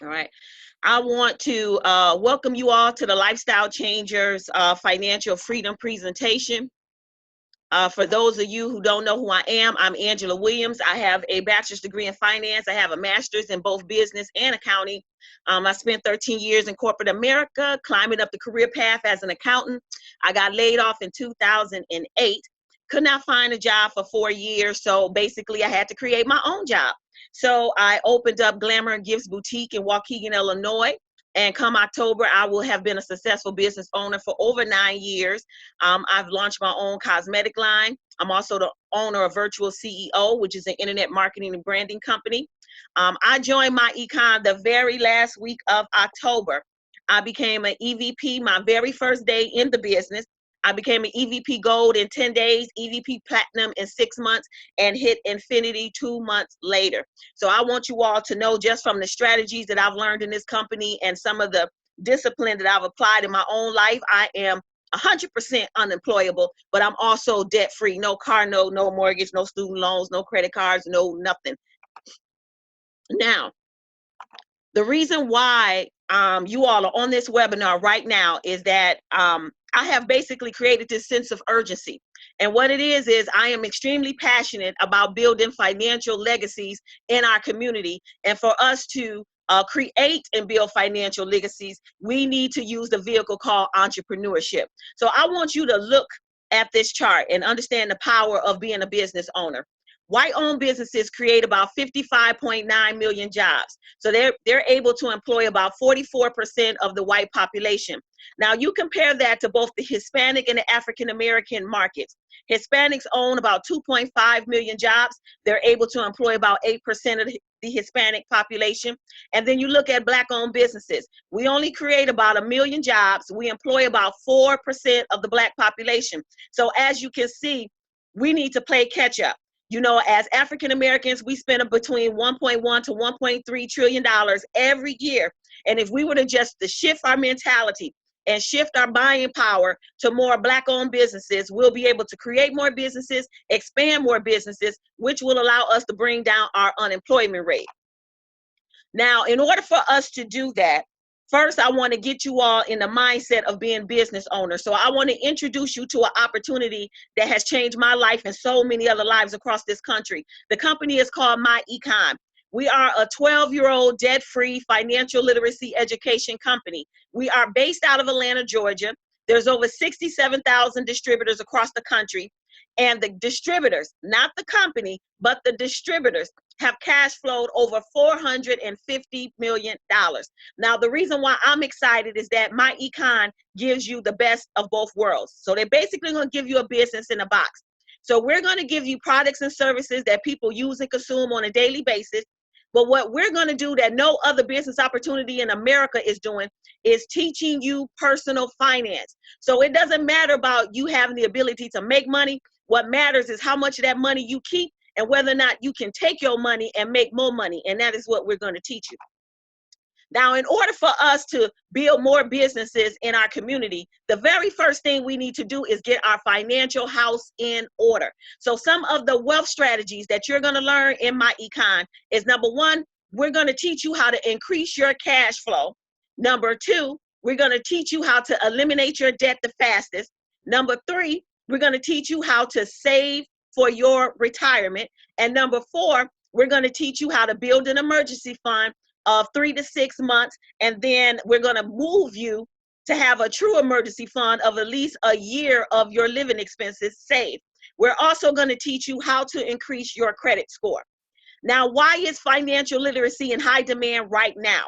All right. I want to welcome you all to the Lifestyle Changers Financial Freedom presentation. For those of you who don't know who I am, I'm Angela Williams. I have a bachelor's degree in finance. I have a master's in both business and accounting. I spent 13 years in corporate America, climbing up the career path as an accountant. I got laid off in 2008. Could not find a job for 4 years, so basically I had to create my own job. So I opened up Glamour and Gifts Boutique in Waukegan, Illinois. And come October, I will have been a successful business owner for over 9 years. I've launched my own cosmetic line. I'm also the owner of Virtual CEO, which is an internet marketing and branding company. I joined myEcon the very last week of October. I became an EVP my very first day in the business. I became an EVP Gold in 10 days, EVP Platinum in 6 months, and hit Infinity 2 months later. So I want you all to know, just from the strategies that I've learned in this company and some of the discipline that I've applied in my own life, I am 100% unemployable, but I'm also debt free. No car note, no mortgage, no student loans, no credit cards, no nothing. Now, the reason why you all are on this webinar right now is that I have basically created this sense of urgency. And what it is I am extremely passionate about building financial legacies in our community. And for us to create and build financial legacies, we need to use the vehicle called entrepreneurship. So I want you to look at this chart and understand the power of being a business owner. White-owned businesses create about 55.9 million jobs. So they're able to employ about 44% of the white population. Now you compare that to both the Hispanic and the African American markets. Hispanics own about 2.5 million jobs. They're able to employ about 8% of the Hispanic population. And then you look at Black-owned businesses. We only create about 1 million jobs. We employ about 4% of the Black population. So as you can see, we need to play catch up. You know, as African Americans, we spend between 1.1 to 1.3 trillion dollars every year. And if we were to just to shift our mentality and shift our buying power to more Black-owned businesses, we'll be able to create more businesses, expand more businesses, which will allow us to bring down our unemployment rate. Now, in order for us to do that, first, I want to get you all in the mindset of being business owners. So I want to introduce you to an opportunity that has changed my life and so many other lives across this country. The company is called myEcon. We are a 12-year-old debt-free financial literacy education company. We are based out of Atlanta, Georgia. There's over 67,000 distributors across the country. And the distributors, not the company, but the distributors, have cash flowed over $450 million. Now, the reason why I'm excited is that myEcon gives you the best of both worlds. So they're basically going to give you a business in a box. So we're going to give you products and services that people use and consume on a daily basis. But what we're going to do that no other business opportunity in America is doing is teaching you personal finance. So it doesn't matter about you having the ability to make money. What matters is how much of that money you keep and whether or not you can take your money and make more money. And that is what we're going to teach you. Now, in order for us to build more businesses in our community, the very first thing we need to do is get our financial house in order. So some of the wealth strategies that you're going to learn in myEcon is, number one, we're going to teach you how to increase your cash flow. Number two, we're going to teach you how to eliminate your debt the fastest. Number three, we're going to teach you how to save for your retirement. And number four, we're going to teach you how to build an emergency fund of 3 to 6 months, and then we're going to move you to have a true emergency fund of at least a year of your living expenses saved. We're also going to teach you how to increase your credit score. Now, why is financial literacy in high demand right now?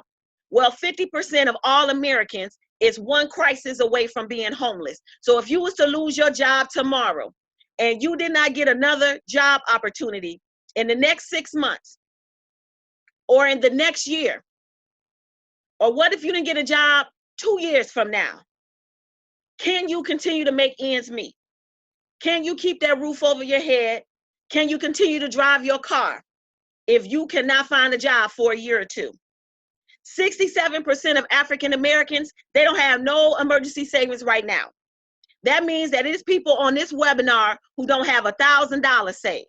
Well, 50% of all Americans is one crisis away from being homeless. So if you was to lose your job tomorrow and you did not get another job opportunity in the next 6 months, or in the next year, or what if you didn't get a job 2 years from now? Can you continue to make ends meet? Can you keep that roof over your head? Can you continue to drive your car if you cannot find a job for a year or two? 67% of African Americans, they don't have no emergency savings right now. That means that it's people on this webinar who don't have $1,000 saved.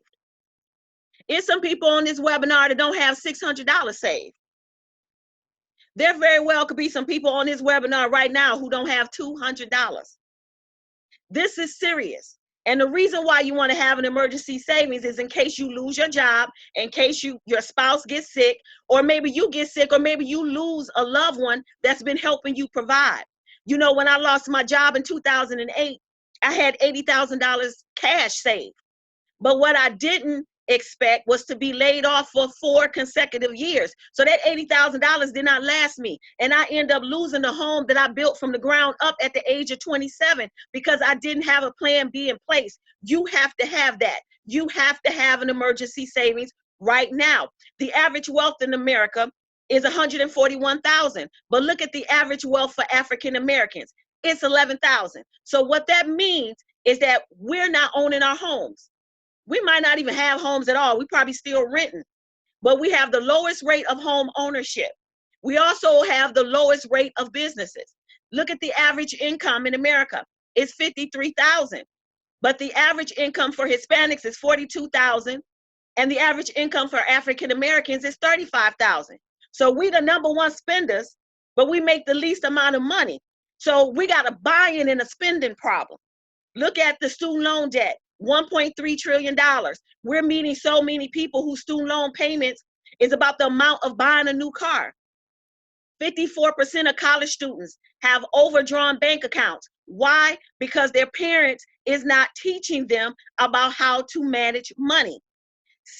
It's some people on this webinar that don't have $600 saved. There very well could be some people on this webinar right now who don't have $200. This is serious. And the reason why you want to have an emergency savings is in case you lose your job, in case your spouse gets sick, or maybe you get sick, or maybe you lose a loved one that's been helping you provide. You know, when I lost my job in 2008, I had $80,000 cash saved. But what I didn't expect was to be laid off for 4 consecutive years. So that $80,000 did not last me. And I end up losing the home that I built from the ground up at the age of 27 because I didn't have a plan B in place. You have to have that. You have to have an emergency savings right now. The average wealth in America is 141,000. But look at the average wealth for African Americans. It's 11,000. So what that means is that we're not owning our homes. We might not even have homes at all. We probably still renting, but we have the lowest rate of home ownership. We also have the lowest rate of businesses. Look at the average income in America. It's 53,000, but the average income for Hispanics is 42,000, and the average income for African Americans is 35,000. So we the number 1 spenders, but we make the least amount of money. So we got a buying and a spending problem. Look at the student loan debt. $1.3 trillion. We're meeting so many people whose student loan payments is about the amount of buying a new car. 54% of college students have overdrawn bank accounts. Why? Because their parents is not teaching them about how to manage money.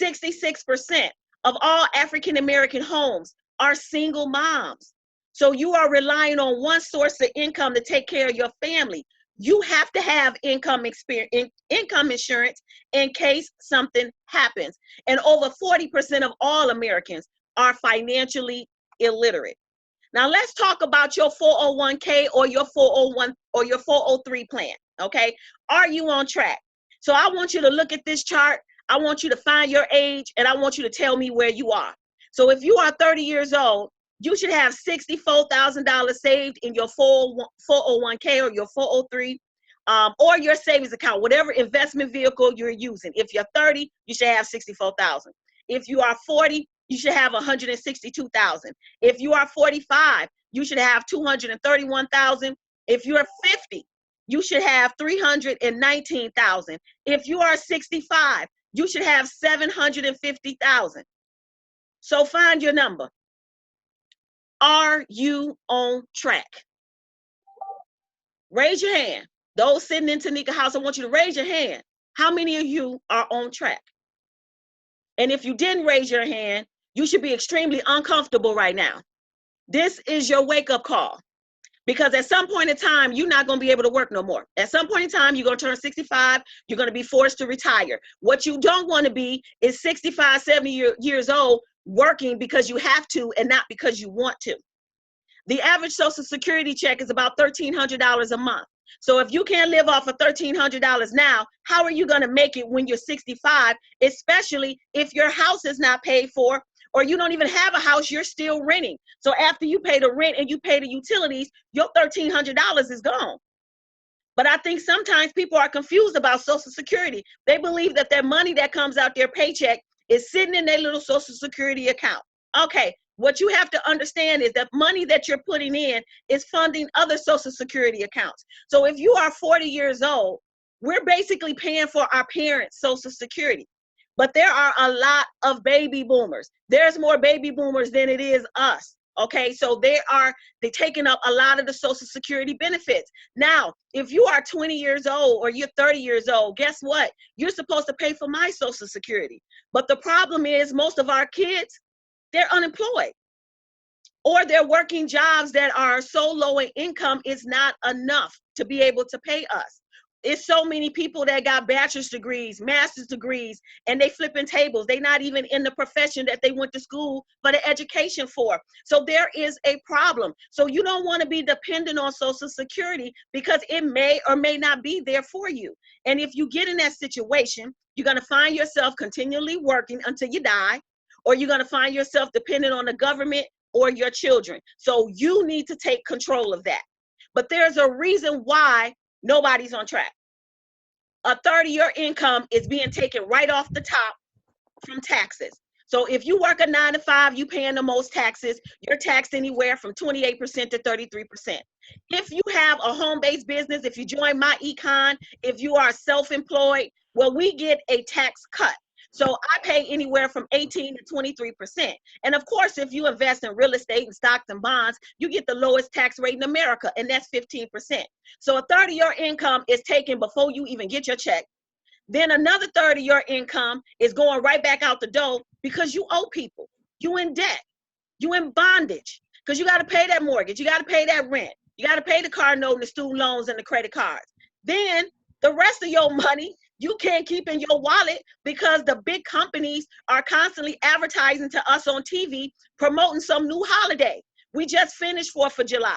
66% of all African American homes are single moms. So you are relying on one source of income to take care of your family. You have to have income insurance in case something happens. And over 40% of all Americans are financially illiterate. Now let's talk about your 401k or your 401 or your 403 plan, okay? Are you on track? So I want you to look at this chart. I want you to find your age, and I want you to tell me where you are. So if you are 30 years old, you should have $64,000 saved in your 401k or your 403 or your savings account, whatever investment vehicle you're using. If you're 30, you should have 64,000. If you are 40, you should have 162,000. If you are 45, you should have 231,000. If you're 50, you should have 319,000. If you are 65, you should have 750,000. So find your number. Are you on track? Raise your hand. Those sitting in Tanika House, I want you to raise your hand. How many of you are on track? And if you didn't raise your hand, you should be extremely uncomfortable right now. This is your wake-up call. Because at some point in time, you're not going to be able to work no more. At some point in time, you're going to turn 65. You're going to be forced to retire. What you don't want to be is 65, 70 years old working because you have to and not because you want to. The average Social Security check is about $1,300 a month. So if you can't live off of $1,300 now, how are you going to make it when you're 65, especially if your house is not paid for, or you don't even have a house, you're still renting. So after you pay the rent and you pay the utilities, your $1,300 is gone. But I think sometimes people are confused about Social Security. They believe that their money that comes out their paycheck is sitting in their little Social Security account. Okay, what you have to understand is that money that you're putting in is funding other Social Security accounts. So if you are 40 years old, we're basically paying for our parents' Social Security. But there are a lot of baby boomers. There's more baby boomers than it is us. Okay, so they're taking up a lot of the Social Security benefits. Now, if you are 20 years old or you're 30 years old, guess what? You're supposed to pay for my Social Security. But the problem is most of our kids, they're unemployed. Or they're working jobs that are so low in income, it's not enough to be able to pay us. It's so many people that got bachelor's degrees, master's degrees, and they flipping tables. They're not even in the profession that they went to school for the education for. So there is a problem. So you don't want to be dependent on Social Security because it may or may not be there for you. And if you get in that situation, you're going to find yourself continually working until you die, or you're going to find yourself dependent on the government or your children. So you need to take control of that. But there's a reason why nobody's on track. A third of your income is being taken right off the top from taxes. So if you work a 9 to 5, you paying the most taxes. You're taxed anywhere from 28% to 33%. If you have a home-based business, if you join myEcon, if you are self-employed, well, we get a tax cut. So I pay anywhere from 18 to 23%. And of course, if you invest in real estate and stocks and bonds, you get the lowest tax rate in America, and that's 15%. So a third of your income is taken before you even get your check. Then another third of your income is going right back out the door because you owe people. You in debt. You in bondage because you got to pay that mortgage. You got to pay that rent. You got to pay the car note and the student loans and the credit cards. Then the rest of your money, you can't keep in your wallet because the big companies are constantly advertising to us on TV, promoting some new holiday. We just finished 4th of July.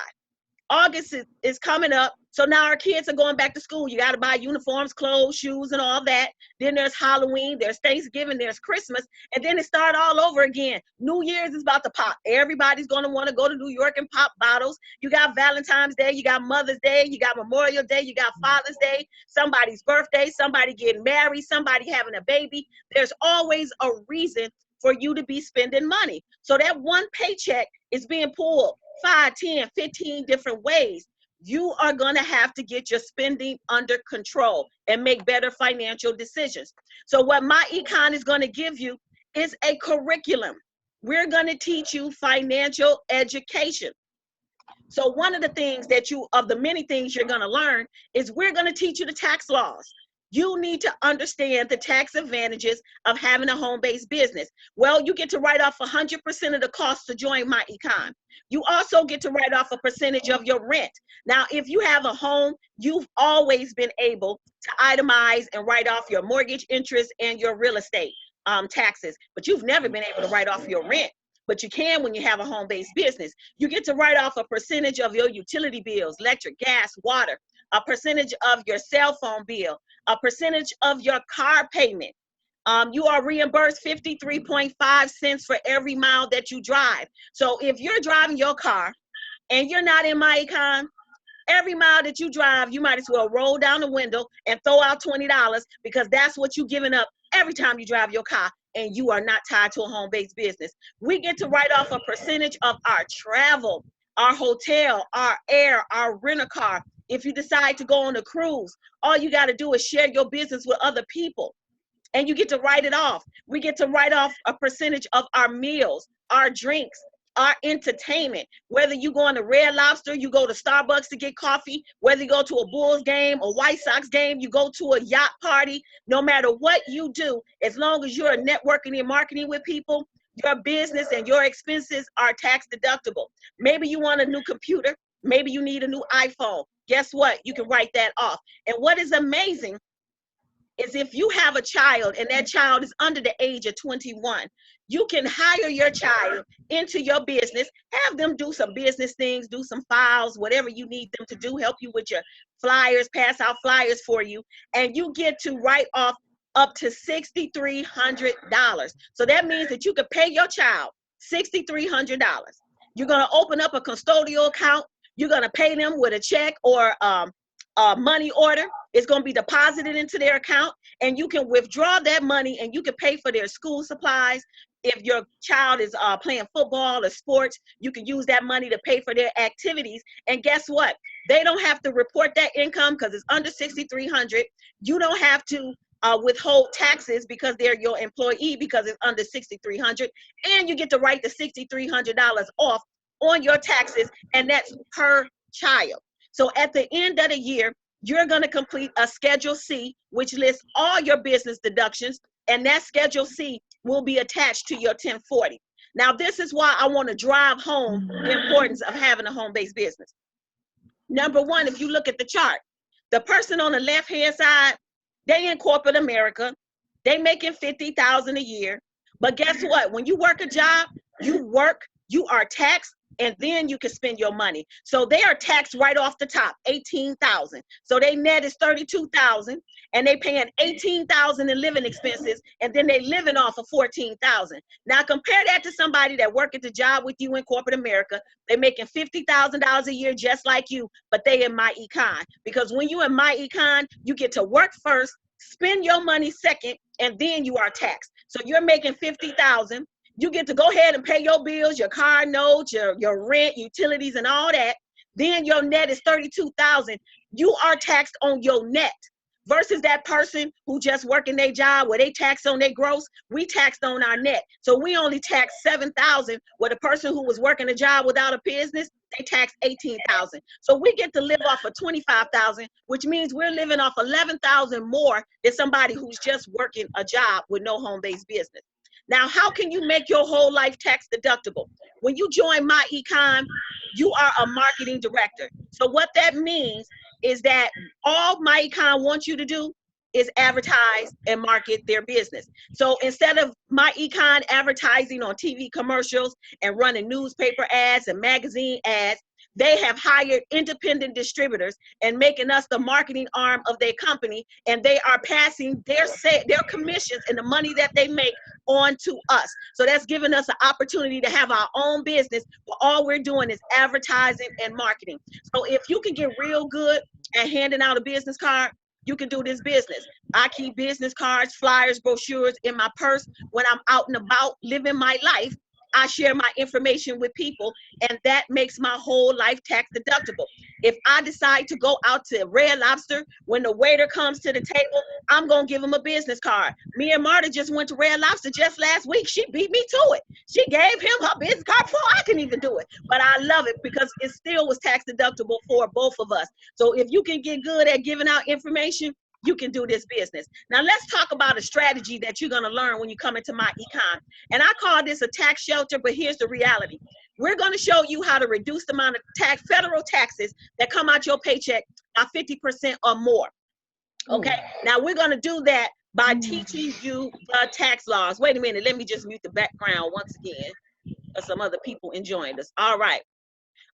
August is coming up. So now our kids are going back to school. You got to buy uniforms, clothes, shoes, and all that. Then there's Halloween, there's Thanksgiving, there's Christmas, and then it starts all over again. New Year's is about to pop. Everybody's going to want to go to New York and pop bottles. You got Valentine's Day, you got Mother's Day, you got Memorial Day, you got Father's Day, somebody's birthday, somebody getting married, somebody having a baby. There's always a reason for you to be spending money. So that one paycheck is being pulled 5, 10, 15 different ways. You are going to have to get your spending under control and make better financial decisions. So what myEcon is going to give you is a curriculum. We're going to teach you financial education. So one of the things that of the many things you're going to learn is we're going to teach you the tax laws. You need to understand the tax advantages of having a home-based business. Well, you get to write off 100% of the cost to join myEcon. You also get to write off a percentage of your rent. Now, if you have a home, you've always been able to itemize and write off your mortgage interest and your real estate taxes, but you've never been able to write off your rent. But you can when you have a home-based business. You get to write off a percentage of your utility bills, electric, gas, water, a percentage of your cell phone bill, a percentage of your car payment. You are reimbursed 53.5 cents for every mile that you drive. So if you're driving your car and you're not in myEcon, every mile that you drive, you might as well roll down the window and throw out $20 because that's what you're giving up every time you drive your car and you are not tied to a home-based business. We get to write off a percentage of our travel, our hotel, our air, our rent-a-car. If you decide to go on a cruise, all you got to do is share your business with other people and you get to write it off. We get to write off a percentage of our meals, our drinks, our entertainment. Whether you go on a Red Lobster, you go to Starbucks to get coffee, whether you go to a Bulls game, a White Sox game, you go to a yacht party, no matter what you do, as long as you're networking and marketing with people, your business and your expenses are tax deductible. Maybe you want a new computer. Maybe you need a new iPhone. Guess what? You can write that off. And what is amazing is if you have a child and that child is under the age of 21, you can hire your child into your business, have them do some business things, do some files, whatever you need them to do, help you with your flyers, pass out flyers for you, and you get to write off up to $6,300. So that means that you could pay your child $6,300. You're going to open up a custodial account. You're going to pay them with a check or a money order. It's going to be deposited into their account, and you can withdraw that money and you can pay for their school supplies. If your child is playing football or sports, you can use that money to pay for their activities. And guess what? They don't have to report that income because it's under $6,300. You don't have to withhold taxes because they're your employee because it's under $6,300. And you get to write the $6,300 off on your taxes, and that's per child. So at the end of the year, you're going to complete a Schedule C, which lists all your business deductions, and that Schedule C will be attached to your 1040. Now, this is why I want to drive home the importance of having a home-based business. Number one, if you look at the chart, the person on the left-hand side, they in corporate America, they making $50,000 a year. But guess what? When you work a job, you work, you are taxed, and then you can spend your money. So they are taxed right off the top, $18,000. So they net is $32,000, and they paying $18,000 in living expenses, and then they living off of $14,000. Now compare that to somebody that work at the job with you in corporate America. They're making $50,000 a year just like you, but they in myEcon. Because when you in myEcon, you get to work first, spend your money second, and then you are taxed. So you're making 50,000. You get to go ahead and pay your bills, your car notes, your rent, utilities, and all that. Then your net is 32,000. You are taxed on your net versus that person who just working their job where they tax on their gross. We taxed on our net. So we only tax 7,000, where the person who was working a job without a business, they tax 18,000. So we get to live off of 25,000, which means we're living off 11,000 more than somebody who's just working a job with no home-based business. Now, how can you make your whole life tax deductible? When you join myEcon, you are a marketing director. So what that means is that all myEcon wants you to do is advertise and market their business. So instead of myEcon advertising on TV commercials and running newspaper ads and magazine ads, they have hired independent distributors and making us the marketing arm of their company, and they are passing their commissions and the money that they make on to us. So that's giving us an opportunity to have our own business, but all we're doing is advertising and marketing. So if you can get real good at handing out a business card, you can do this business. I keep business cards, flyers, brochures in my purse. When I'm out and about living my life, I share my information with people, and that makes my whole life tax deductible. If I decide to go out to Red Lobster, when the waiter comes to the table, I'm going to give him a business card. Me and Marta just went to Red Lobster just last week. She beat me to it. She gave him her business card before I can even do it. But I love it because it still was tax deductible for both of us. So if you can get good at giving out information, you can do this business. Now let's talk about a strategy that you're gonna learn when you come into myEcon. And I call this a tax shelter, but here's the reality. We're gonna show you how to reduce the amount of federal taxes that come out your paycheck by 50% or more. Okay, now we're gonna do that by teaching you the tax laws. Wait a minute, let me just mute the background once again. There's some other people enjoying this. All right.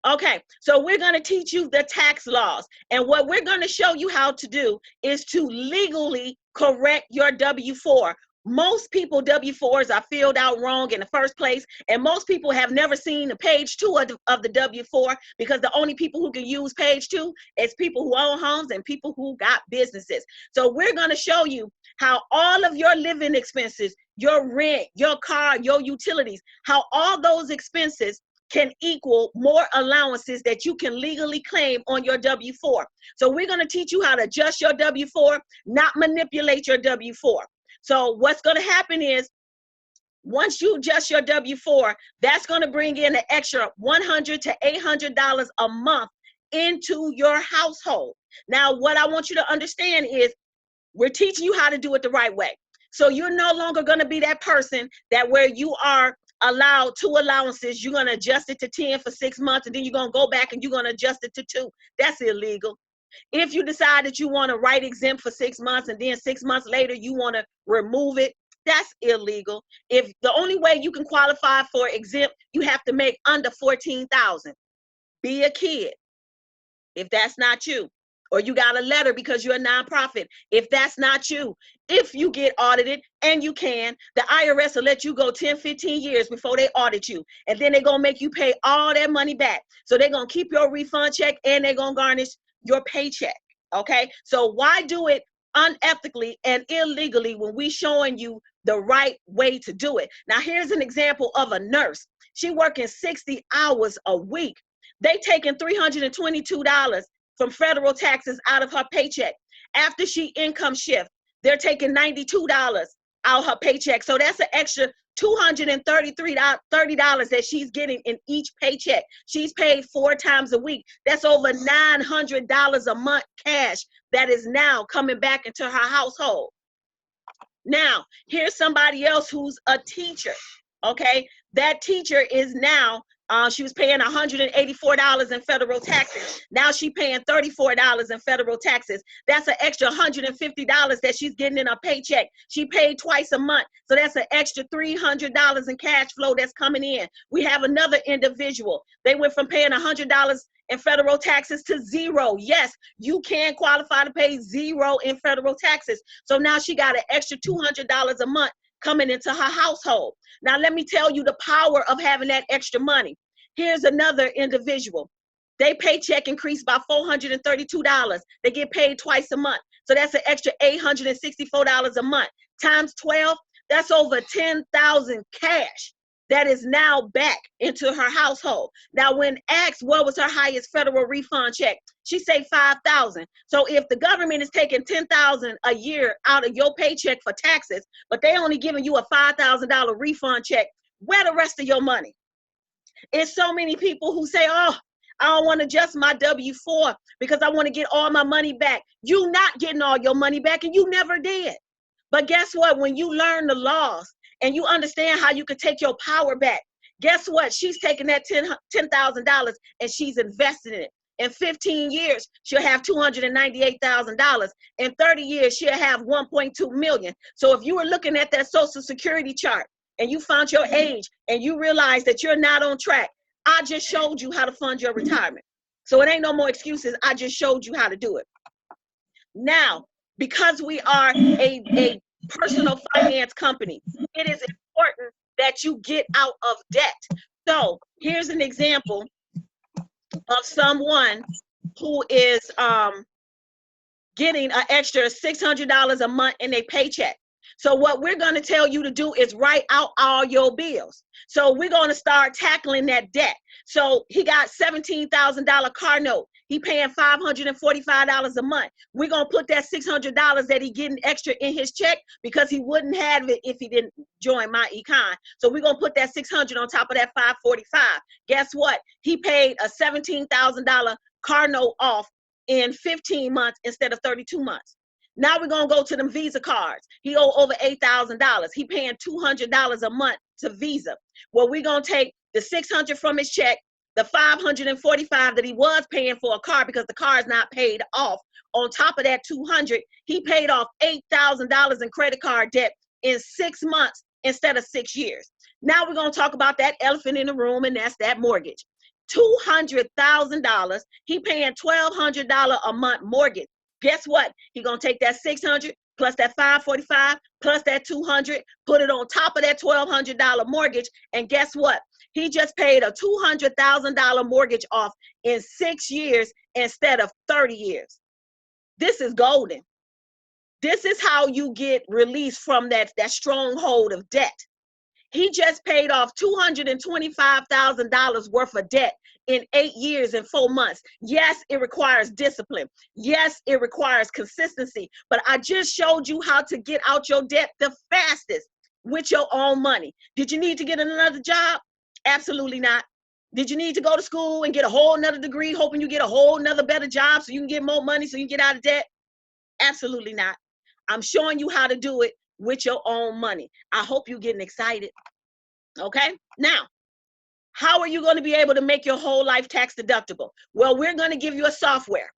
Okay, so we're going to teach you the tax laws. And what we're going to show you how to do is to legally correct your W-4. Most people W-4s are filled out wrong in the first place, and most people have never seen the page 2 of the W-4, because the only people who can use page 2 is people who own homes and people who got businesses. So we're going to show you how all of your living expenses, your rent, your car, your utilities, how all those expenses can equal more allowances that you can legally claim on your W-4. So we're going to teach you how to adjust your W-4, not manipulate your W-4. So what's going to happen is, once you adjust your W-4, that's going to bring in an extra $100 to $800 a month into your household. Now, what I want you to understand is, we're teaching you how to do it the right way. So you're no longer going to be that person that where you are allowed 2 allowances, you're going to adjust it to 10 for 6 months, and then you're going to go back and you're going to adjust it to 2. That's illegal. If you decide that you want to write exempt for 6 months and then 6 months later you want to remove it, that's illegal. If the only way you can qualify for exempt, you have to make under 14,000. Be a kid if that's not you. Or you got a letter because you're a nonprofit if that's not you. If you get audited, and you can, the IRS will let you go 10, 15 years before they audit you. And then they're going to make you pay all that money back. So they're going to keep your refund check, and they're going to garnish your paycheck. Okay? So why do it unethically and illegally when we showing you the right way to do it? Now, here's an example of a nurse. She working 60 hours a week. They taking $322 from federal taxes out of her paycheck. After she income shift, they're taking $92 out her paycheck. So that's an extra $230 that she's getting in each paycheck. She's paid 4 times a week. That's over $900 a month cash that is now coming back into her household. Now, here's somebody else who's a teacher, okay? That teacher is now, she was paying $184 in federal taxes. Now she's paying $34 in federal taxes. That's an extra $150 that she's getting in her paycheck. She paid twice a month. So that's an extra $300 in cash flow that's coming in. We have another individual. They went from paying $100 in federal taxes to 0. Yes, you can qualify to pay 0 in federal taxes. So now she got an extra $200 a month coming into her household. Now, let me tell you the power of having that extra money. Here's another individual. They paycheck increased by $432. They get paid twice a month. So that's an extra $864 a month. Times 12, That's over 10,000 cash that is now back into her household. Now, when asked what was her highest federal refund check, she said 5,000. So if the government is taking 10,000 a year out of your paycheck for taxes, but they only giving you a $5,000 refund check, where the rest of your money? It's so many people who say, oh, I don't want to adjust my W-4 because I want to get all my money back. You not getting all your money back, and you never did. But guess what? When you learn the laws and you understand how you can take your power back, guess what? She's taking that $10,000 and she's invested in it. In 15 years, she'll have $298,000. In 30 years, she'll have 1.2 million. So if you were looking at that Social Security chart and you found your age and you realize that you're not on track, I just showed you how to fund your retirement. So it ain't no more excuses. I just showed you how to do it. Now, because we are a personal finance company, it is important that you get out of debt. So here's an example of someone who is getting an extra $600 a month in their paycheck. So what we're going to tell you to do is write out all your bills. So we're going to start tackling that debt. So he got $17,000 car note. He paying $545 a month. We're going to put that $600 that he getting extra in his check because he wouldn't have it if he didn't join myEcon. So we're going to put that $600 on top of that $545. Guess what? He paid a $17,000 car note off in 15 months instead of 32 months. Now we're going to go to them Visa cards. He owe over $8,000. He paying $200 a month to Visa. Well, we're going to take the $600 from his check, the $545 that he was paying for a car because the car is not paid off. On top of that $200, he paid off $8,000 in credit card debt in 6 months instead of 6 years. Now we're going to talk about that elephant in the room, and that's that mortgage. $200,000. He paying $1,200 a month mortgage. Guess what? He gonna take that $600 plus that $545 plus that $200, put it on top of that $1,200 mortgage, and guess what? He just paid a $200,000 mortgage off in 6 years instead of 30 years. This is golden. This is how you get released from that stronghold of debt. He just paid off $225,000 worth of debt in 8 years and 4 months. Yes, it requires discipline. Yes, it requires consistency. But I just showed you how to get out your debt the fastest with your own money. Did you need to get another job? Absolutely not. Did you need to go to school and get a whole nother degree, hoping you get a whole nother better job so you can get more money so you can get out of debt? Absolutely not. I'm showing you how to do it with your own money. I hope you're getting excited. Okay, now, how are you going to be able to make your whole life tax deductible? Well, we're going to give you a software,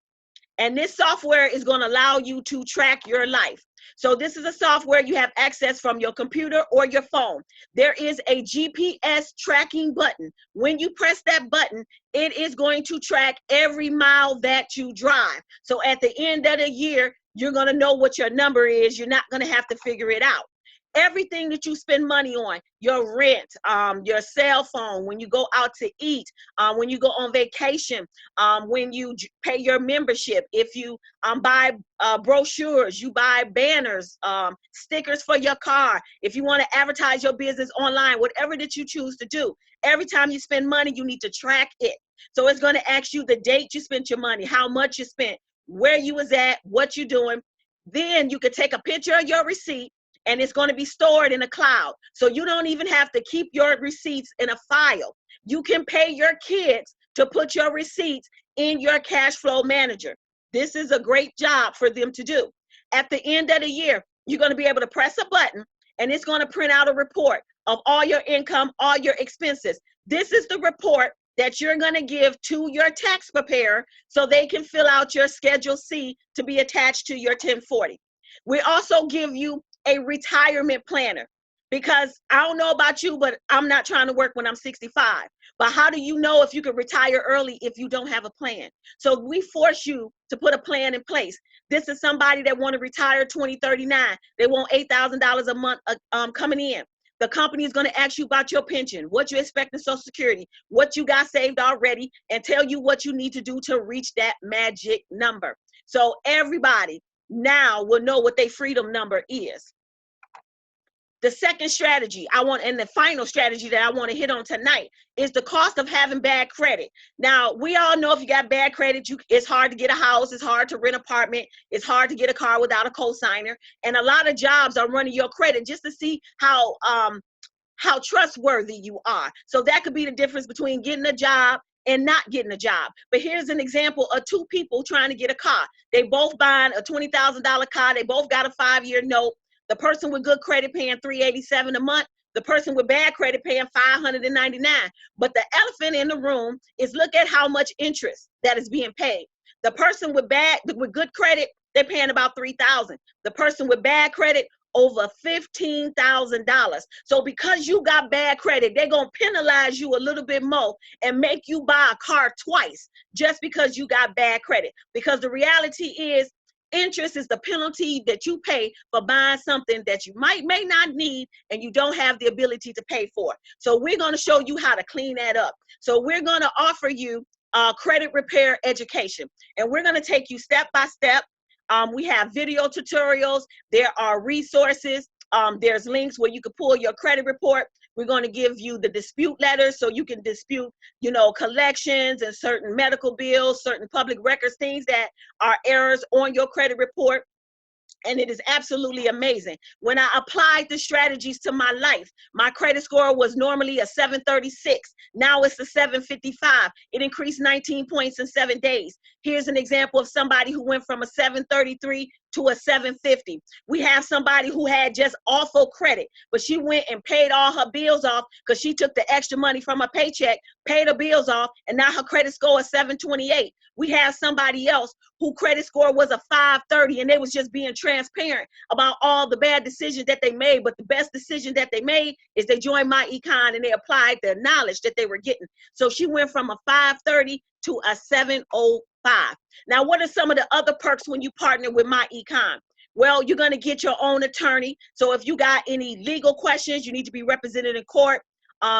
and this software is going to allow you to track your life. So this is a software you have access from your computer or your phone. There is a GPS tracking button. When you press that button, it is going to track every mile that you drive. So at the end of the year, you're going to know what your number is. You're not going to have to figure it out. Everything that you spend money on, your rent, your cell phone, when you go out to eat, when you go on vacation, when you pay your membership, if you buy brochures, you buy banners, stickers for your car, if you want to advertise your business online, whatever that you choose to do, every time you spend money, you need to track it. So it's going to ask you the date you spent your money, how much you spent, where you was at, what you're doing. Then you could take a picture of your receipt, and it's going to be stored in a cloud. So you don't even have to keep your receipts in a file. You can pay your kids to put your receipts in your cash flow manager. This is a great job for them to do. At the end of the year, you're going to be able to press a button, and it's going to print out a report of all your income, all your expenses. This is the report that you're going to give to your tax preparer so they can fill out your Schedule C to be attached to your 1040. We also give you a retirement planner, because I don't know about you, but I'm not trying to work when I'm 65. But how do you know if you can retire early if you don't have a plan? So we force you to put a plan in place. This is somebody that want to retire 2039. They want $8,000 a month coming in. The company is going to ask you about your pension, what you expect in Social Security, what you got saved already, and tell you what you need to do to reach that magic number. So everybody now will know what their freedom number is. The second strategy and the final strategy that I want to hit on tonight is the cost of having bad credit. Now, we all know if you got bad credit, it's hard to get a house, it's hard to rent an apartment, it's hard to get a car without a cosigner, and a lot of jobs are running your credit just to see how trustworthy you are. So that could be the difference between getting a job and not getting a job. But here's an example of two people trying to get a car. They both buying a $20,000 car. They both got a 5-year note. The person with good credit paying $387 a month. The person with bad credit paying $599. But the elephant in the room is look at how much interest that is being paid. The person with good credit, they're paying about $3,000. The person with bad credit, over $15,000. So because you got bad credit, they're going to penalize you a little bit more and make you buy a car twice just because you got bad credit. Because the reality is, interest is the penalty that you pay for buying something that you may not need and you don't have the ability to pay for. So we're going to show you how to clean that up. So we're going to offer you credit repair education, and we're going to take you step by step. We have video tutorials. There are resources. There's links where you can pull your credit report. We're going to give you the dispute letters so you can dispute, collections and certain medical bills, certain public records, things that are errors on your credit report. And it is absolutely amazing. When I applied the strategies to my life, my credit score was normally a 736. Now it's a 755. It increased 19 points in 7 days. Here's an example of somebody who went from a 733 to a 750. We have somebody who had just awful credit, but she went and paid all her bills off because she took the extra money from her paycheck, paid her bills off, and now her credit score is 728. We have somebody else who credit score was a 530, and they was just being transparent about all the bad decisions that they made. But the best decision that they made is they joined myEcon and they applied the knowledge that they were getting. So she went from a 530 to a 705. Now, what are some of the other perks when you partner with myEcon? Well, you're going to get your own attorney. So if you got any legal questions, you need to be represented in court.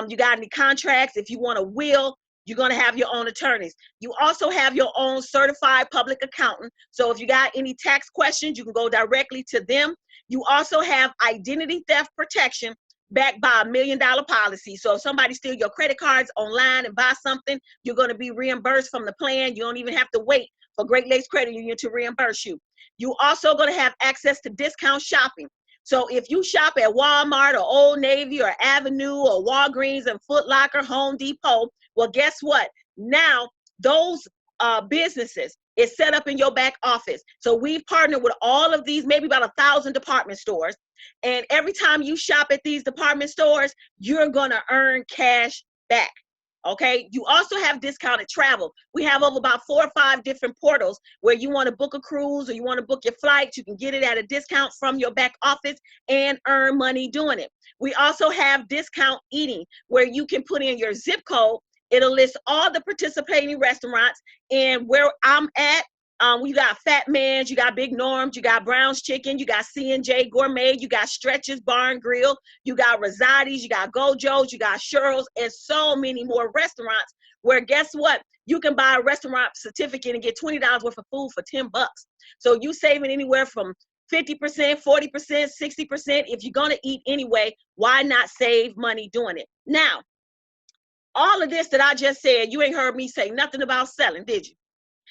You got any contracts, if you want a will, you're going to have your own attorneys. You also have your own certified public accountant. So if you got any tax questions, you can go directly to them. You also have identity theft protection backed by $1 million policy. So if somebody steals your credit cards online and buy something, you're going to be reimbursed from the plan. You don't even have to wait for Great Lakes Credit Union to reimburse you. You also going to have access to discount shopping. So if you shop at Walmart or Old Navy or Avenue or Walgreens and Foot Locker, Home Depot, well, guess what? Now those businesses is set up in your back office. So we've partnered with all of these, maybe about 1,000 department stores. And every time you shop at these department stores, you're going to earn cash back. Okay. You also have discounted travel. We have over about 4 or 5 different portals where you want to book a cruise or you want to book your flight. You can get it at a discount from your back office and earn money doing it. We also have discount eating where you can put in your zip code. It'll list all the participating restaurants, and where I'm at, you got Fat Man's, you got Big Norm's, you got Brown's Chicken, you got C&J Gourmet, you got Stretch's Bar and Grill, you got Rosati's, you got Gojo's, you got Cheryl's, and so many more restaurants where guess what? You can buy a restaurant certificate and get $20 worth of food for $10. So you saving anywhere from 50%, 40%, 60%. If you're going to eat anyway, why not save money doing it? Now, all of this that I just said, you ain't heard me say nothing about selling, did you?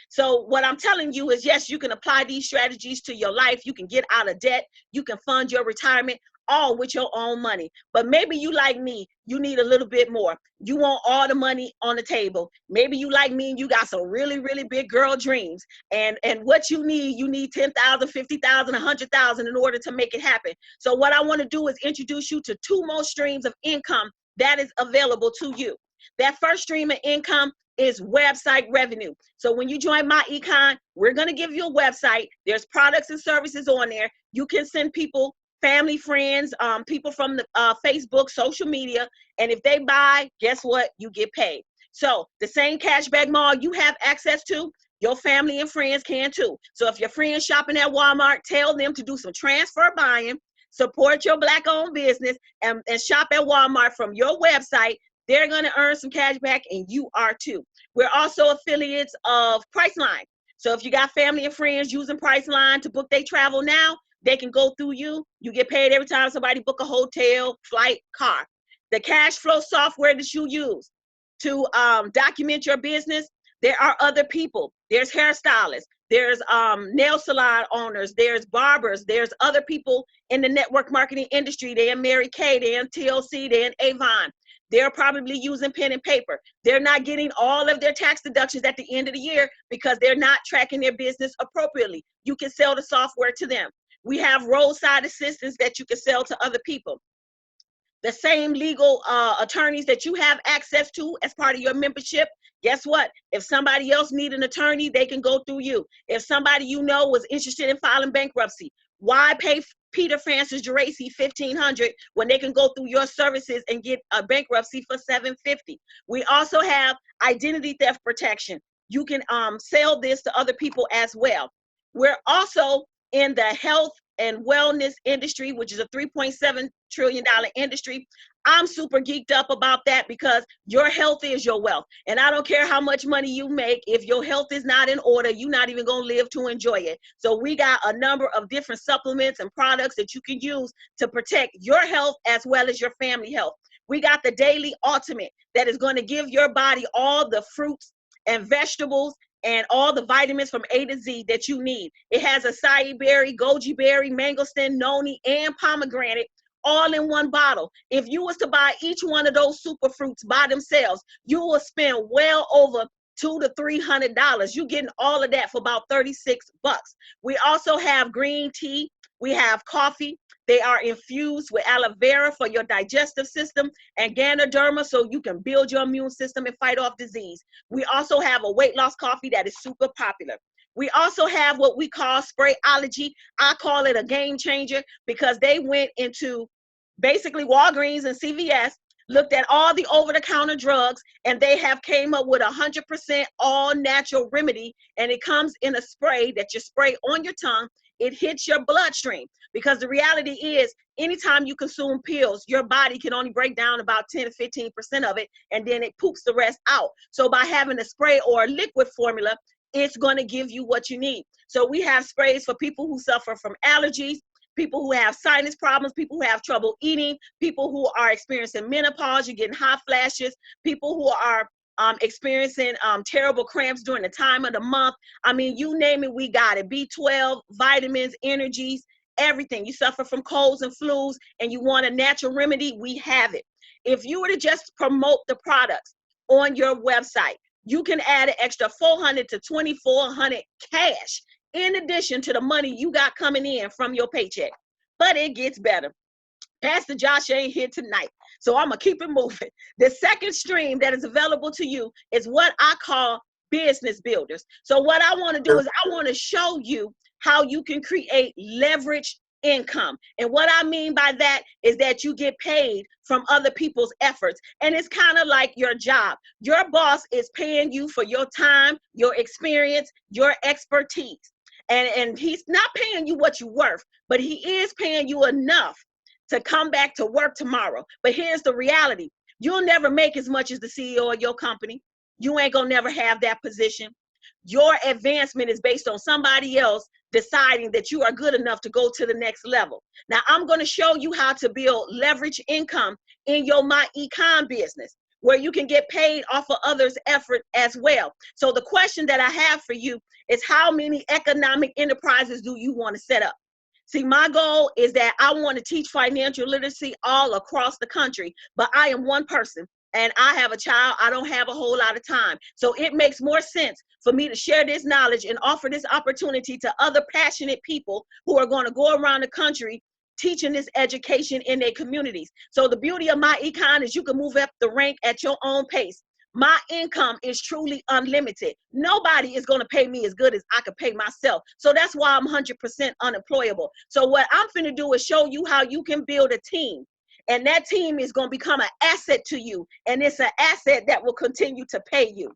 So what I'm telling you is, yes, you can apply these strategies to your life. You can get out of debt. You can fund your retirement, all with your own money. But maybe you like me, you need a little bit more. You want all the money on the table. Maybe you like me and you got some really, really big girl dreams. And what you need 10,000, 50,000, 100,000 in order to make it happen. So what I want to do is introduce you to 2 more streams of income that is available to you. That first stream of income is website revenue. So when you join myEcon, we're going to give you a website. There's products and services on there. You can send people, family, friends, people from the Facebook, social media. And if they buy, guess what? You get paid. So the same cashback mall you have access to, your family and friends can too. So if your friends shopping at Walmart, tell them to do some transfer buying, support your Black-owned business, and shop at Walmart from your website. They're going to earn some cash back, and you are too. We're also affiliates of Priceline. So if you got family and friends using Priceline to book their travel now, They can go through you. You get paid every time somebody book a hotel, flight, car. The cash flow software that you use to document your business, there are other people. There's hairstylists, there's nail salon owners, there's barbers, there's other people in the network marketing industry. They're in Mary Kay, they're in TLC, they're in Avon. They're probably using pen and paper. They're not getting all of their tax deductions at the end of the year because they're not tracking their business appropriately. You can sell the software to them. We have roadside assistants that you can sell to other people. The same legal attorneys that you have access to as part of your membership, guess what? If somebody else need an attorney, they can go through you. If somebody you know was interested in filing bankruptcy, why pay Peter Francis Geraci $1,500 when they can go through your services and get a bankruptcy for $750? We also have identity theft protection. You can sell this to other people as well. We're also in the health and wellness industry, which is a $3.7 trillion industry. I'm super geeked up about that because your health is your wealth. And I don't care how much money you make. If your health is not in order, you're not even going to live to enjoy it. So we got a number of different supplements and products that you can use to protect your health as well as your family health. We got the Daily Ultimate that is going to give your body all the fruits and vegetables and all the vitamins from A to Z that you need. It has acai berry, goji berry, mangosteen, noni, and pomegranate all in one bottle. If you was to buy each one of those super fruits by themselves, you will spend well over $200 to $300. You're getting all of that for about 36 bucks. We also have green tea. We have coffee. They are infused with aloe vera for your digestive system and Ganoderma so you can build your immune system and fight off disease. We also have a weight loss coffee that is super popular. We also have what we call Sprayology. I call it a game changer because they went into basically Walgreens and CVS, looked at all the over-the-counter drugs, and they have came up with 100% all-natural remedy, and it comes in a spray that you spray on your tongue. It hits your bloodstream because the reality is anytime you consume pills, your body can only break down about 10 to 15% of it, and then it poops the rest out. So by having a spray or a liquid formula, it's going to give you what you need. So we have sprays for people who suffer from allergies, people who have sinus problems, people who have trouble eating, people who are experiencing menopause, you're getting hot flashes, people who are experiencing terrible cramps during the time of the month. I mean, you name it, we got it. B12, vitamins, energies, everything. You suffer from colds and flus and you want a natural remedy, we have it. If you were to just promote the products on your website, you can add an extra $400 to $2,400 cash in addition to the money you got coming in from your paycheck. But it gets better. Pastor Josh ain't here tonight, so I'm going to keep it moving. The second stream that is available to you is what I call business builders. So what I want to do is I want to show you how you can create leverage income. And what I mean by that is that you get paid from other people's efforts. And it's kind of like your job. Your boss is paying you for your time, your experience, your expertise. And he's not paying you what you're worth, but he is paying you enough to come back to work tomorrow. But here's the reality. You'll never make as much as the CEO of your company. You ain't gonna never have that position. Your advancement is based on somebody else deciding that you are good enough to go to the next level. Now, I'm gonna show you how to build leverage income in your myEcon business, where you can get paid off of others' effort as well. So the question that I have for you is, how many economic enterprises do you want to set up? See, my goal is that I want to teach financial literacy all across the country, but I am one person and I have a child. I don't have a whole lot of time. So it makes more sense for me to share this knowledge and offer this opportunity to other passionate people who are going to go around the country teaching this education in their communities. So the beauty of myEcon is you can move up the rank at your own pace. My income is truly unlimited. Nobody is going to pay me as good as I could pay myself. So that's why I'm 100% unemployable. So what I'm going to do is show you how you can build a team. And that team is going to become an asset to you. And it's an asset that will continue to pay you.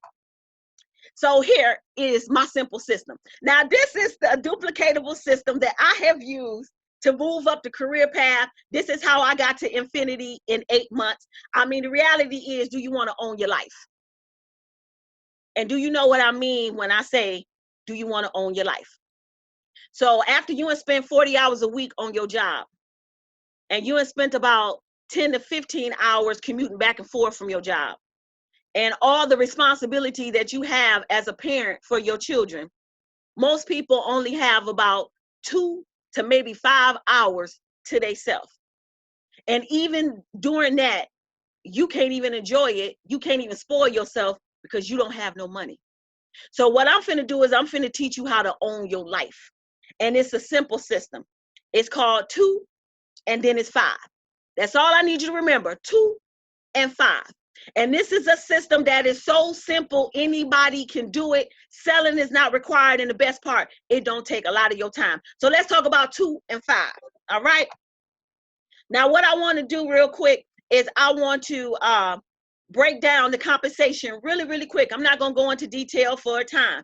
So here is my simple system. Now, this is the duplicatable system that I have used to move up the career path. This is how I got to infinity in 8 months. I mean, the reality is, do you want to own your life? And do you know what I mean when I say, do you want to own your life? So after you have spent 40 hours a week on your job, and you have spent about 10 to 15 hours commuting back and forth from your job, and all the responsibility that you have as a parent for your children, most people only have about 2 to maybe 5 hours to themselves. And even during that, you can't even enjoy it. You can't even spoil yourself because you don't have no money. So what I'm finna do is I'm finna teach you how to own your life. And it's a simple system. It's called 2 and then it's 5. That's all I need you to remember, 2 and 5. And this is a system that is so simple, anybody can do it. Selling is not required, and the best part, it don't take a lot of your time. So let's talk about 2 and 5, all right? Now, what I want to do real quick is I want to break down the compensation really quick. I'm not going to go into detail for a time.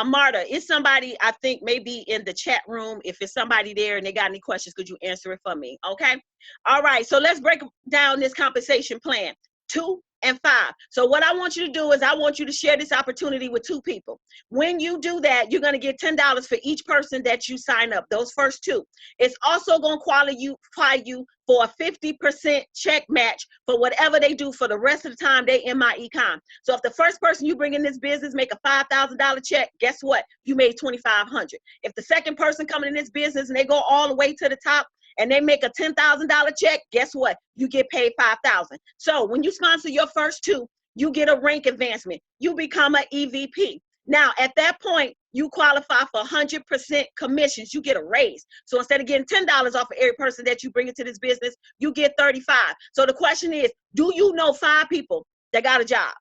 Marta, is somebody, I think maybe in the chat room, if it's somebody there and they got any questions, could you answer it for me? Okay. All right. So let's break down this compensation plan. 2 and 5. So what I want you to do is I want you to share this opportunity with 2 people. When you do that, you're going to get $10 for each person that you sign up, those first 2. It's also going to qualify you for a 50% check match for whatever they do for the rest of the time they in myEcon. So if the first person you bring in this business make a $5,000 check, guess what? You made $2,500. If the second person coming in this business and they go all the way to the top, and they make a $10,000 check, guess what? You get paid $5,000. So when you sponsor your first 2, you get a rank advancement. You become an EVP. Now, at that point, you qualify for 100% commissions. You get a raise. So instead of getting $10 off of every person that you bring into this business, you get 35. So the question is, do you know 5 people that got a job?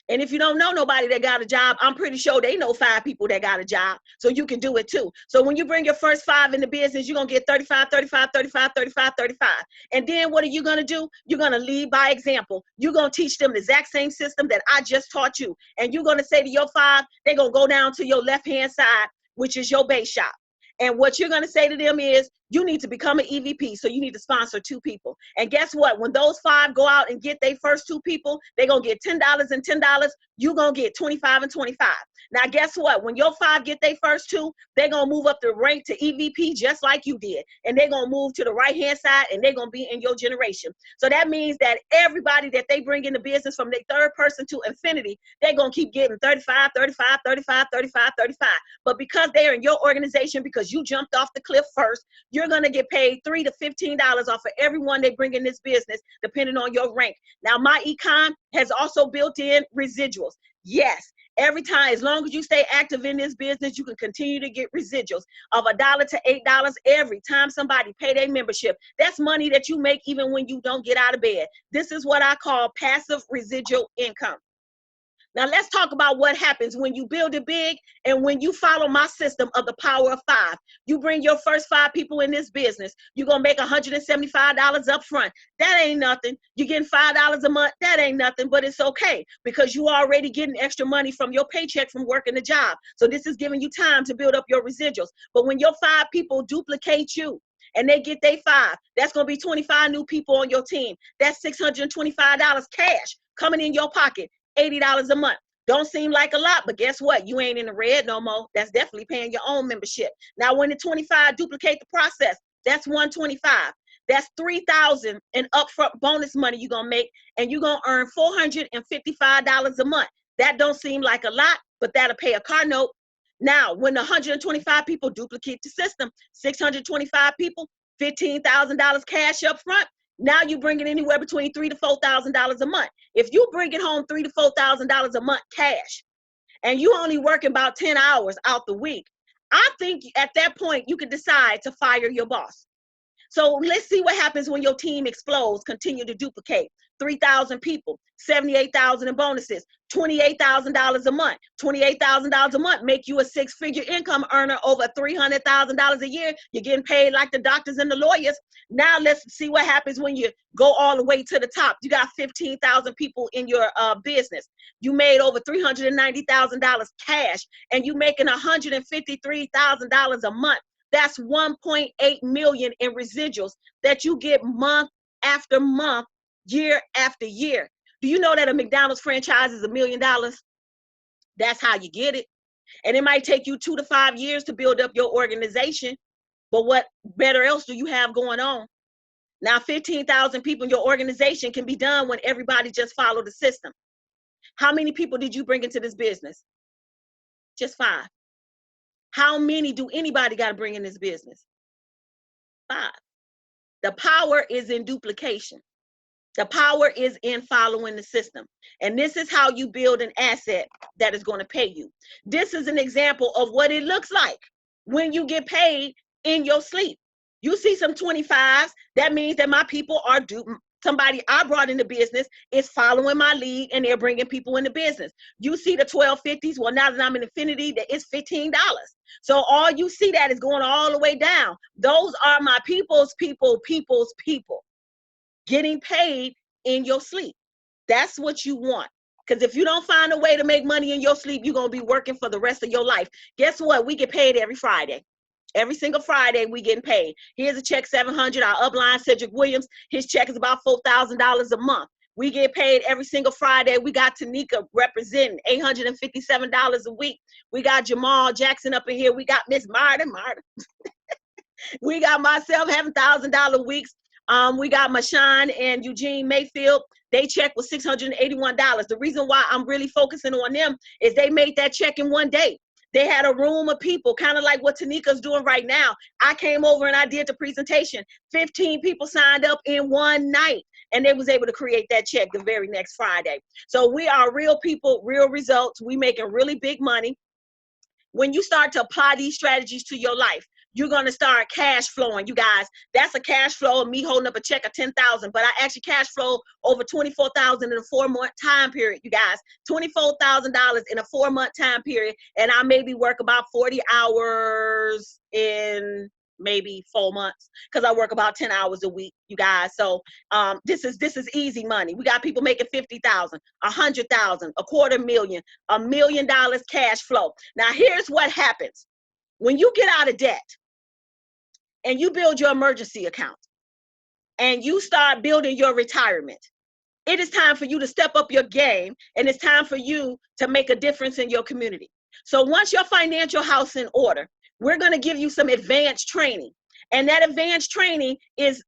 And if you don't know nobody that got a job, I'm pretty sure they know 5 people that got a job. So you can do it too. So when you bring your first 5 in the business, you're going to get 35, 35, 35, 35, 35. And then what are you going to do? You're going to lead by example. You're going to teach them the exact same system that I just taught you. And you're going to say to your 5, they're going to go down to your left-hand side, which is your base shop. And what you're going to say to them is, you need to become an EVP, so you need to sponsor 2 people. And guess what? When those 5 go out and get their first 2 people, they're going to get $10 and $10. You're going to get 25 and 25. Now, guess what? When your 5 get their first 2, they're going to move up the rank to EVP just like you did. And they're going to move to the right-hand side, and they're going to be in your generation. So that means that everybody that they bring into business from their third person to infinity, they're going to keep getting 35, 35, 35, 35, 35. But because they're in your organization, because you jumped off the cliff first, you're going to get paid $3 to $15 off of everyone they bring in this business, depending on your rank. Now, myEcon has also built in residuals. Yes, every time, as long as you stay active in this business, you can continue to get residuals of $1 to $8 every time somebody pay their membership. That's money that you make even when you don't get out of bed. This is what I call passive residual income. Now let's talk about what happens when you build it big and when you follow my system of the power of 5. You bring your first 5 people in this business. You're going to make $175 up front. That ain't nothing. You're getting $5 a month. That ain't nothing, but it's okay because you already getting extra money from your paycheck from working the job. So this is giving you time to build up your residuals. But when your 5 people duplicate you, and they get their 5, that's going to be 25 new people on your team. That's $625 cash coming in your pocket. $80 a month. Don't seem like a lot, but guess what? You ain't in the red no more. That's definitely paying your own membership. Now, when the 25 duplicate the process, that's 125. That's $3,000 in upfront bonus money you're going to make, and you're going to earn $455 a month. That don't seem like a lot, but that'll pay a car note. Now, when the 125 people duplicate the system, 625 people, $15,000 cash up front, now you bring it anywhere between $3,000 to $4,000 a month. If you bring it home $3,000 to $4,000 a month cash, and you only working about 10 hours out the week, I think at that point you could decide to fire your boss. So let's see what happens when your team explodes, continue to duplicate. 3,000 people, 78,000 in bonuses, $28,000 a month. $28,000 a month make you a 6-figure income earner over $300,000 a year. You're getting paid like the doctors and the lawyers. Now let's see what happens when you go all the way to the top. You got 15,000 people in your business. You made over $390,000 cash, and you making $153,000 a month. That's 1.8 million in residuals that you get month after month, year after year. Do you know that a McDonald's franchise is $1 million? That's how you get it. And it might take you 2 to 5 years to build up your organization. But what better else do you have going on? Now, 15,000 people in your organization can be done when everybody just follow the system. How many people did you bring into this business? Just 5. How many do anybody got to bring in this business? 5. The power is in duplication. The power is in following the system. And this is how you build an asset that is going to pay you. This is an example of what it looks like when you get paid in your sleep. You see some 25s, that means that my people are somebody I brought into business is following my lead and they're bringing people into business. You see the 1250s, well, now that I'm in Infinity, that it's $15. So all you see that is going all the way down. Those are my people's people getting paid in your sleep. That's what you want. Because if you don't find a way to make money in your sleep, you're going to be working for the rest of your life. Guess what? We get paid every Friday. Every single Friday, we getting paid. Here's a check, $700. Our upline, Cedric Williams, his check is about $4,000 a month. We get paid every single Friday. We got Tanika representing $857 a week. We got Jamal Jackson up in here. We got Miss Marta. We got myself having $1,000 weeks. We got Mashawn and Eugene Mayfield. They check was $681. The reason why I'm really focusing on them is they made that check in one day. They had a room of people, kind of like what Tanika's doing right now. I came over and I did the presentation. 15 people signed up in one night, and they was able to create that check the very next Friday. So we are real people, real results. We making really big money. When you start to apply these strategies to your life, you're going to start cash flowing. You guys, that's a cash flow of me holding up a check of $10,000, but I actually cash flow over $24,000 in a 4-month time period. You guys, $24,000 in a 4-month time period. And I maybe work about 40 hours in maybe 4 months because I work about 10 hours a week, you guys. So this is easy money. We got people making 50,000, 100,000, $250,000, $1 million cash flow. Now here's what happens when you get out of debt and you build your emergency account and you start building your retirement. It is time for you to step up your game, and it's time for you to make a difference in your community. So once your financial house in order, we're going to give you some advanced training. And that advanced training is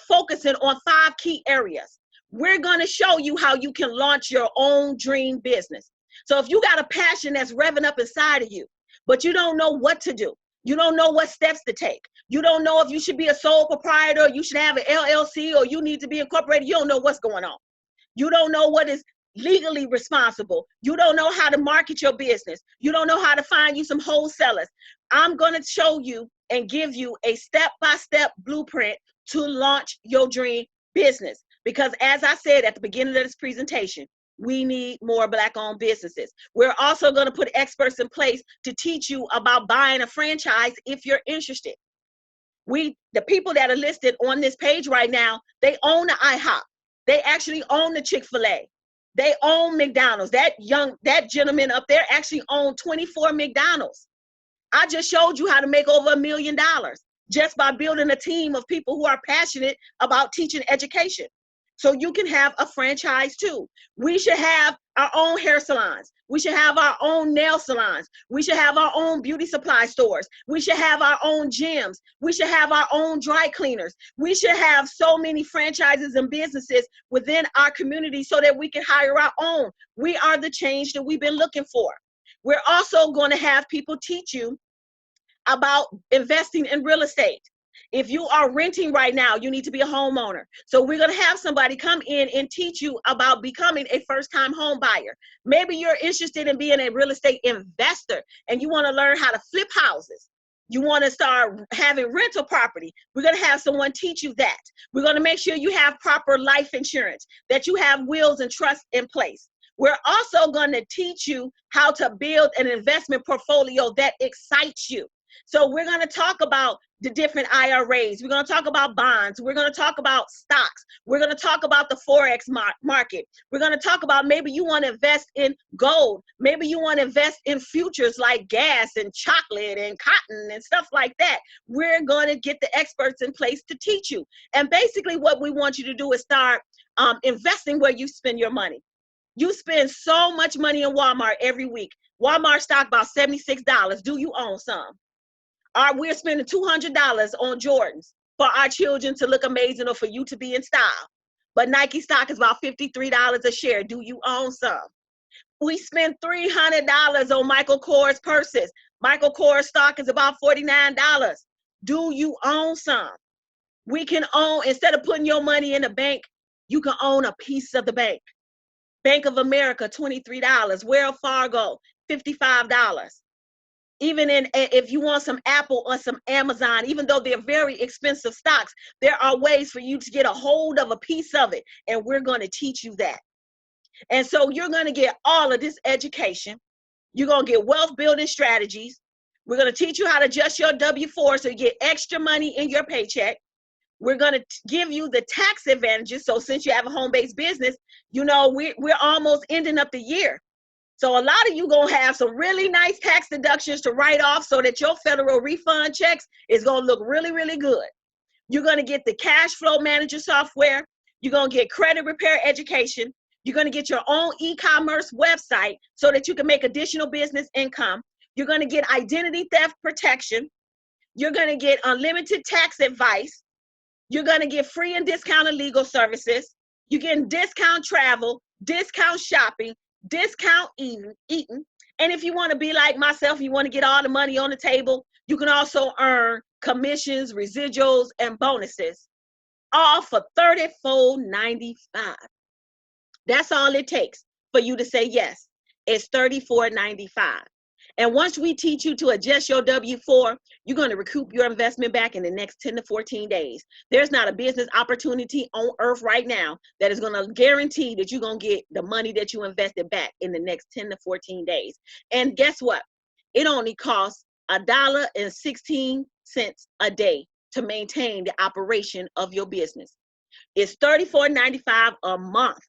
focusing on 5 key areas. We're going to show you how you can launch your own dream business. So if you got a passion that's revving up inside of you, but you don't know what to do, you don't know what steps to take, you don't know if you should be a sole proprietor, you should have an LLC, or you need to be incorporated, you don't know what's going on. You don't know what is legally responsible. You don't know how to market your business. You don't know how to find you some wholesalers. I'm going to show you and give you a step-by-step blueprint to launch your dream business. Because as I said at the beginning of this presentation, we need more Black-owned businesses. We're also going to put experts in place to teach you about buying a franchise if you're interested. The people that are listed on this page right now, they own the IHOP. They actually own the Chick-fil-A. They own McDonald's. That gentleman up there actually owned 24 McDonald's. I just showed you how to make over $1 million just by building a team of people who are passionate about teaching education. So you can have a franchise too. We should have our own hair salons. We should have our own nail salons. We should have our own beauty supply stores. We should have our own gyms. We should have our own dry cleaners. We should have so many franchises and businesses within our community so that we can hire our own. We are the change that we've been looking for. We're also going to have people teach you about investing in real estate. If you are renting right now, you need to be a homeowner. So we're going to have somebody come in and teach you about becoming a first-time home buyer. Maybe you're interested in being a real estate investor and you want to learn how to flip houses. You want to start having rental property. We're going to have someone teach you that. We're going to make sure you have proper life insurance, that you have wills and trusts in place. We're also going to teach you how to build an investment portfolio that excites you. So we're going to talk about the different IRAs. We're going to talk about bonds. We're going to talk about stocks. We're going to talk about the Forex market. We're going to talk about maybe you want to invest in gold. Maybe you want to invest in futures like gas and chocolate and cotton and stuff like that. We're going to get the experts in place to teach you. And basically what we want you to do is start investing where you spend your money. You spend so much money in Walmart every week. Walmart stock about $76. Do you own some? We're spending $200 on Jordans for our children to look amazing or for you to be in style. But Nike stock is about $53 a share. Do you own some? We spend $300 on Michael Kors purses. Michael Kors stock is about $49. Do you own some? We can own, instead of putting your money in the bank, you can own a piece of the bank. Bank of America, $23. Wells Fargo, $55. Even if you want some Apple or some Amazon, even though they're very expensive stocks, there are ways for you to get a hold of a piece of it. And we're going to teach you that. And so you're going to get all of this education. You're going to get wealth building strategies. We're going to teach you how to adjust your W-4 so you get extra money in your paycheck. We're going to give you the tax advantages. So since you have a home-based business, you know, we're almost ending up the year. So a lot of you going to have some really nice tax deductions to write off so that your federal refund checks is going to look really, really good. You're going to get the cash flow manager software. You're going to get credit repair education. You're going to get your own e-commerce website so that you can make additional business income. You're going to get identity theft protection. You're going to get unlimited tax advice. You're going to get free and discounted legal services. You're getting discount travel, discount shopping, discount eating. And if you want to be like myself, you want to get all the money on the table, you can also earn commissions, residuals, and bonuses, all for $34.95. That's all it takes for you to say yes. It's $34.95. And once we teach you to adjust your W-4, you're going to recoup your investment back in the next 10 to 14 days. There's not a business opportunity on earth right now that is going to guarantee that you're going to get the money that you invested back in the next 10 to 14 days. And guess what? It only costs $1.16 a day to maintain the operation of your business. It's $34.95 a month.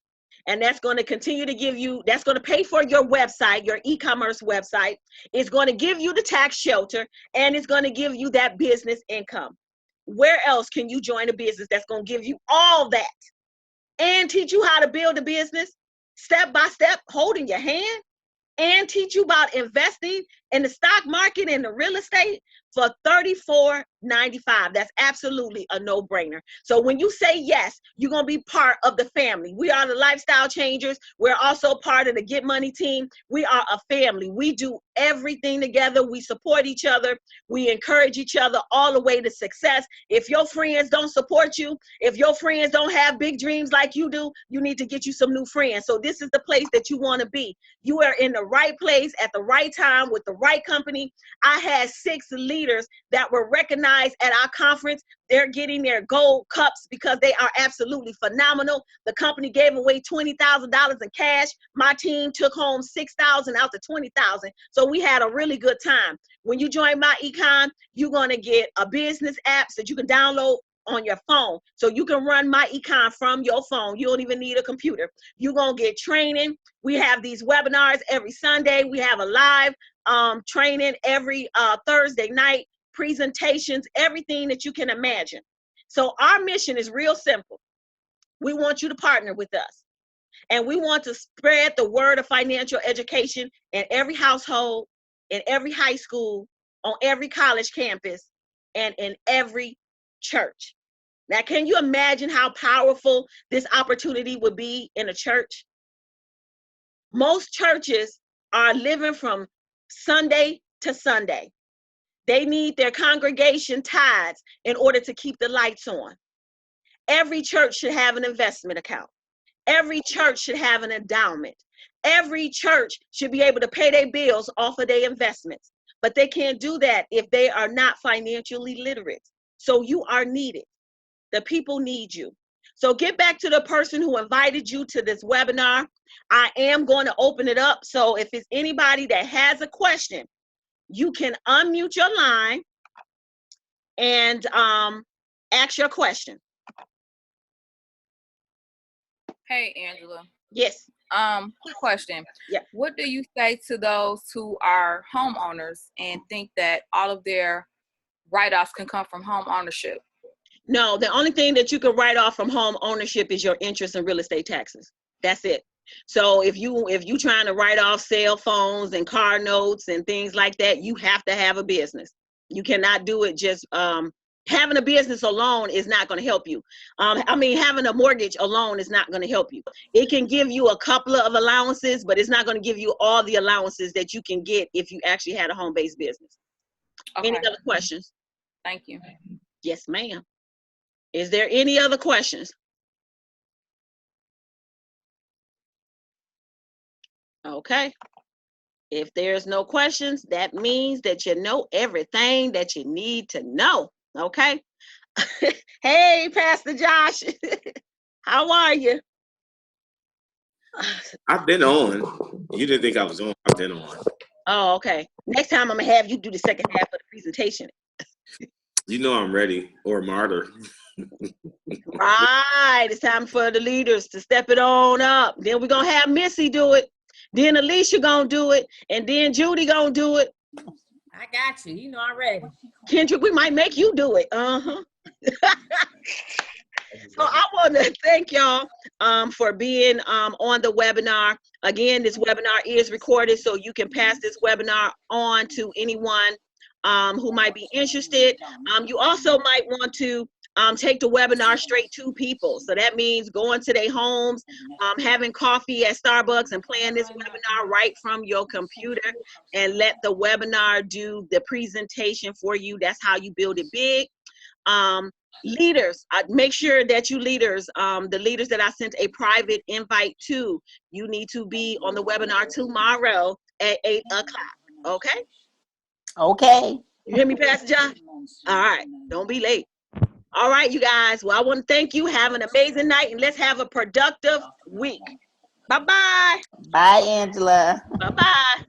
And that's going to continue to give you, that's going to pay for your website, your e-commerce website. It's going to give you the tax shelter, and it's going to give you that business income. Where else can you join a business that's going to give you all that and teach you how to build a business step by step, holding your hand, and teach you about investing in the stock market and the real estate for $34.95. That's absolutely a no-brainer. So when you say yes, you're going to be part of the family. We are the Lifestyle Changers. We're also part of the Get Money team. We are a family. We do everything together. We support each other. We encourage each other all the way to success. If your friends don't support you, if your friends don't have big dreams like you do, you need to get you some new friends. So this is the place that you want to be. You are in the right place at the right time with the right company. I had 6 leaders that were recognized at our conference. They're getting their gold cups because they are absolutely phenomenal. The company gave away $20,000 in cash. My team took home $6,000 out to $20,000. So we had a really good time. When you join myEcon, you're going to get a business app that you can download on your phone. So you can run myEcon from your phone. You don't even need a computer. You're going to get training. We have these webinars every Sunday. We have a live training every Thursday night, presentations, everything that you can imagine. So our mission is real simple. We want you to partner with us, and we want to spread the word of financial education in every household, in every high school, on every college campus, and in every church. Now, can you imagine how powerful this opportunity would be in a church? Most churches are living from Sunday to Sunday. They need their congregation tithes in order to keep the lights on. Every church should have an investment account. Every church should have an endowment. Every church should be able to pay their bills off of their investments. But they can't do that if they are not financially literate. So you are needed. The people need you. So get back to the person who invited you to this webinar. I am going to open it up. So if it's anybody that has a question, you can unmute your line and ask your question. Hey, Angela. Yes. Quick question. Yeah. What do you say to those who are homeowners and think that all of their write-offs can come from home ownership? No, the only thing that you can write off from home ownership is your interest in real estate taxes. That's it. So if you trying to write off cell phones and car notes and things like that, you have to have a business. You cannot do it just having a business alone is not going to help you. I mean, having a mortgage alone is not going to help you. It can give you a couple of allowances, but it's not going to give you all the allowances that you can get if you actually had a home-based business. Okay. Any other questions? Thank you. Yes, ma'am. Is there any other questions? Okay. If there's no questions, that means that you know everything that you need to know. Okay. Hey, Pastor Josh. How are you? I've been on. You didn't think I was on. I've been on. Oh, okay. Next time I'm gonna have you do the second half of the presentation. You know I'm ready. Or martyr. Right. It's time for the leaders to step it on up. Then we're gonna have Missy do it. Then Alicia gonna do it. And then Judy gonna do it. I got you. You know I'm ready. Kendrick, we might make you do it. Uh-huh. So I want to thank y'all for being on the webinar. Again, this webinar is recorded, so you can pass this webinar on to anyone who might be interested. You also might want to take the webinar straight to people. So that means going to their homes, having coffee at Starbucks and playing this webinar right from your computer, and let the webinar do the presentation for you. That's how you build it big. Leaders, make sure that you leaders, the leaders that I sent a private invite to, you need to be on the webinar tomorrow at 8 o'clock. Okay? Okay. You hear me, Pastor John? All right. Don't be late. All right, you guys. Well, I want to thank you. Have an amazing night, and let's have a productive week. Bye-bye. Bye, Angela. Bye-bye.